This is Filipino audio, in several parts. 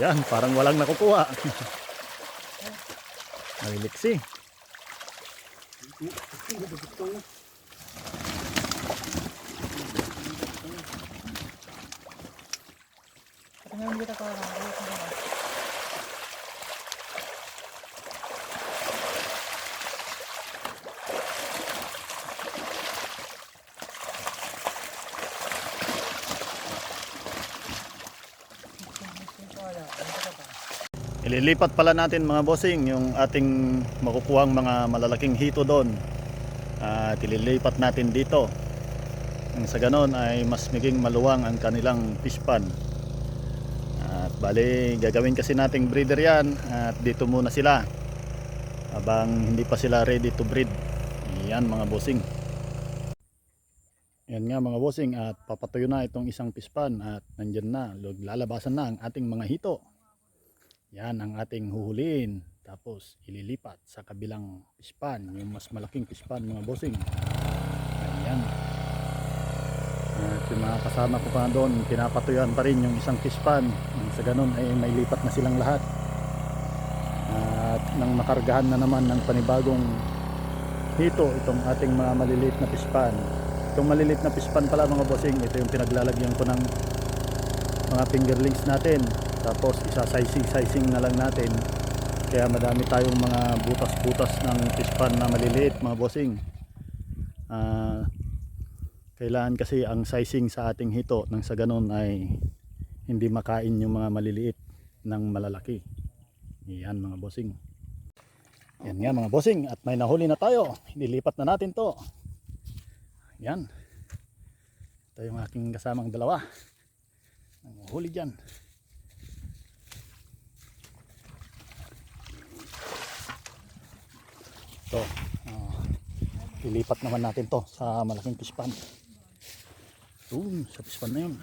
Yan, parang walang nakukuha. Maliliksi. Ngayon kita ko lang. Ililipat pala natin mga bossing yung ating makukuhang mga malalaking hito doon. At ililipat natin dito. Nang sa ganon ay mas maging maluwang ang kanilang fish pond. At bali gagawin kasi nating breeder yan. At dito muna sila habang hindi pa sila ready to breed. Yan mga bossing. Yan nga mga bossing, at papatuyo na itong isang fish pond at nandyan na, lalabasan na ang ating mga hito. Yan ang ating huhuliin, tapos ililipat sa kabilang fish pond, yung mas malaking fish pond mga bossing. Ayan. At yung mga kasama ko pa doon, pinapatuyuan pa rin yung isang fish pond. Sa ganun ay may lipat na silang lahat. At nang makargahan na naman ng panibagong hito itong ating mga maliliit na fish pond. Itong maliliit na fish pond pala mga bossing, ito yung pinaglalagyan ko ng mga fingerlings natin. Tapos isa-sizing na lang natin. Kaya madami tayong mga butas-butas ng fish pond na maliliit mga bossing. Kailangan kasi ang sizing sa ating hito nang sa ganun ay hindi makain yung mga maliliit ng malalaki. Yan mga bossing. Yan nga mga bossing, at may nahuli na tayo. Nilipat na natin to. Yan. Ito yung aking kasamang dalawa. Ang huli dyan. Ito. Ilipat naman natin to sa malaking fish pond. Sa fish pond na yun.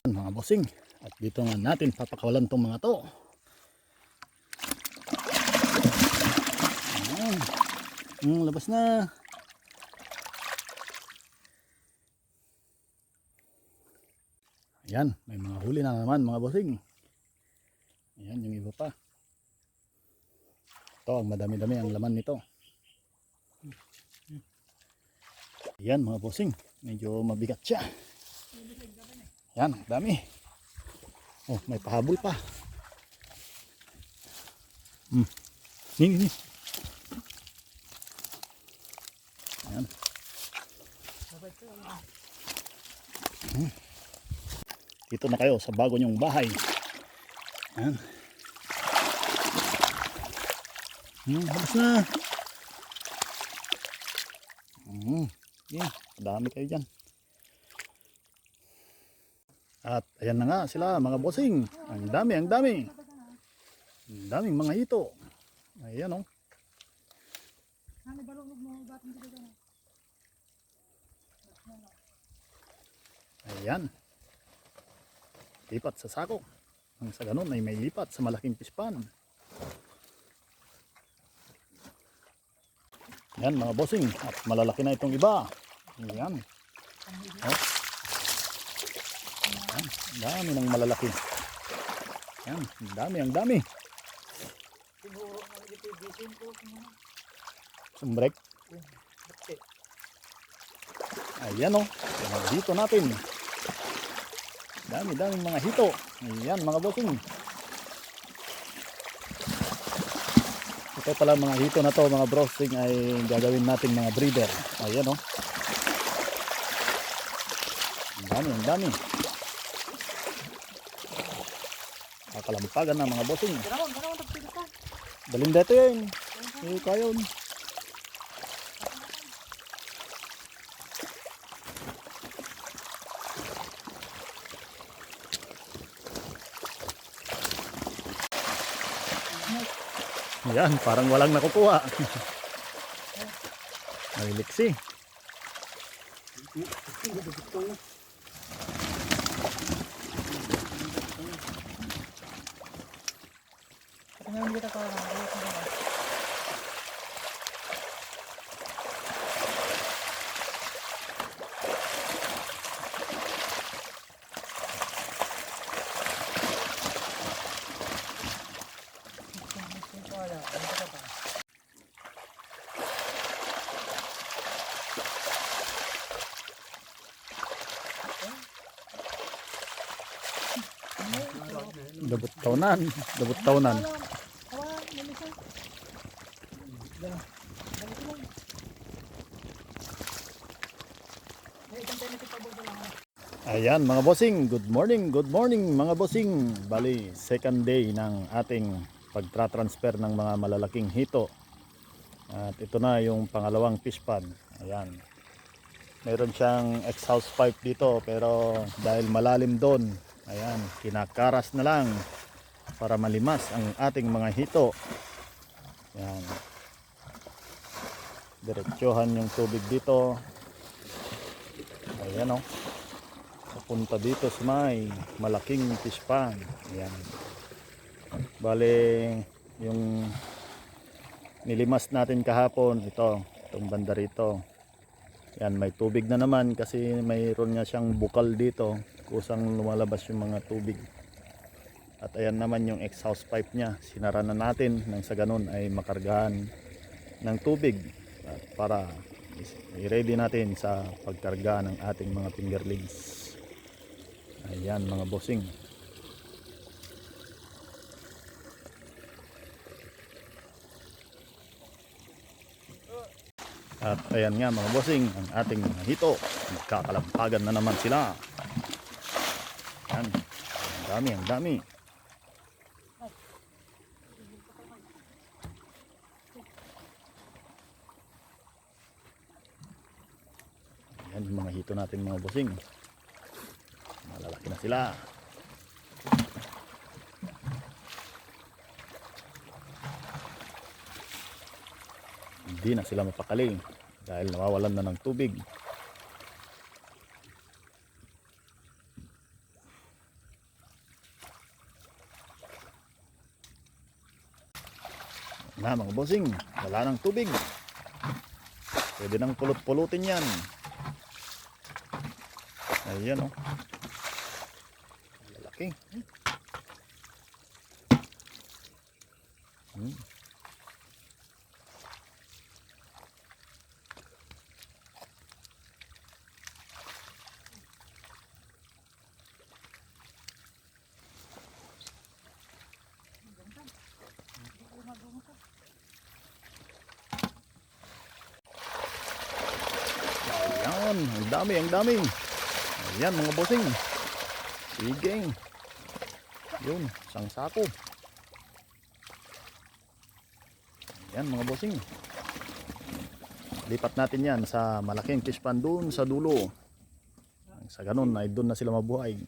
Yan, mga bossing. At dito nga natin papakawalan tong mga to. Labas na. Ayan, may mga huli na naman mga bossing. Ayan, yung iba pa. Ito, ang madami-dami ang laman nito. Ayan mga bossing, medyo mabigat siya. Ayan, dami. Oh, may pahabol pa. Ni. Ayan. Dito na kayo sa bago nyong bahay. Ayan. Habis na. Dami kayo dyan. At ayan na nga sila mga bossing. Ang dami. Ang daming mga hito. Ayan o. Ayan. Lipat sa sako. Ang sa ganun ay may lipat sa malaking fish pond. Yan mga bossing, at malalaki na itong iba. Yan. Oh. Yan. Dami ng malalaki. Yan, ang dami. Sumbrek. Ayan o. Dito natin. Daming mga hito. Ayan mga bossing. Ito pala mga hito na to mga bossing ay gagawin natin mga breeder. Ayan o. Ang dami. Kakalampagan na mga bossing. Daling dito yun. Kayon. Yan, parang walang nakukuha. Maliliksi. Ngayon kita ko lang. Dabot taunan. Dabot taunan. Hawa, nalisan. Dala. Dala ko lang. May isang tayo na kitabo ko lang. Ayan mga bossing, good morning mga bossing. Bali, second day ng ating pagtra-transfer ng mga malalaking hito. At ito na yung pangalawang fish pond. Ayan. Meron siyang exhaust pipe dito pero dahil malalim doon, ayan, kinakaras na lang para malimas ang ating mga hito. Ayan. Diretsuhan yung tubig dito. Ayan o. Papunta dito sa may malaking fish pond. Ayan. Bale, yung nilimas natin kahapon, itong banda rito. Yan, may tubig na naman kasi mayroon nga siyang bukal dito. Kusang lumalabas yung mga tubig. At ayan naman yung exhaust pipe niya. Sinara na natin nang sa ganun ay makargahan ng tubig. At para i-ready natin sa pagkarga ng ating mga fingerlings. Ayan mga bossing. At ayan nga mga bossing, ang ating mga hito. Magkakalampagan na naman sila. Ayan. Ang dami. Ayan yung mga hito natin mga bossing. Malalaki na sila. Hindi na sila mapakali dahil nawawalan na ng tubig. Na mga bossing, wala ng tubig. Pwede nang pulot-pulutin yan. Ayan o. Lalaki. Ayan, ang dami. Ayan mga bossing. Sige. Yun, isang sako. Ayan mga bossing. Lipat natin yan sa malaking fish pond doon sa dulo. Sa ganun ay doon na sila mabuhay.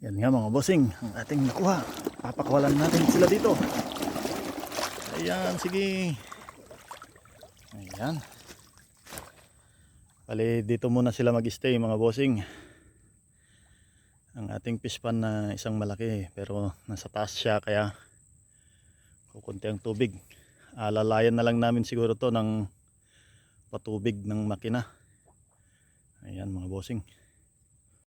Yan nga mga bossing, ang ating nakuha. Papakawalan natin sila dito. Ayan, sige. Ayan. Bali, dito muna sila mag-stay mga bossing. Ang ating fish pond na isang malaki pero nasa taas siya kaya kukunti ang tubig. Alalayan na lang namin siguro to ng patubig ng makina. Ayan mga bossing.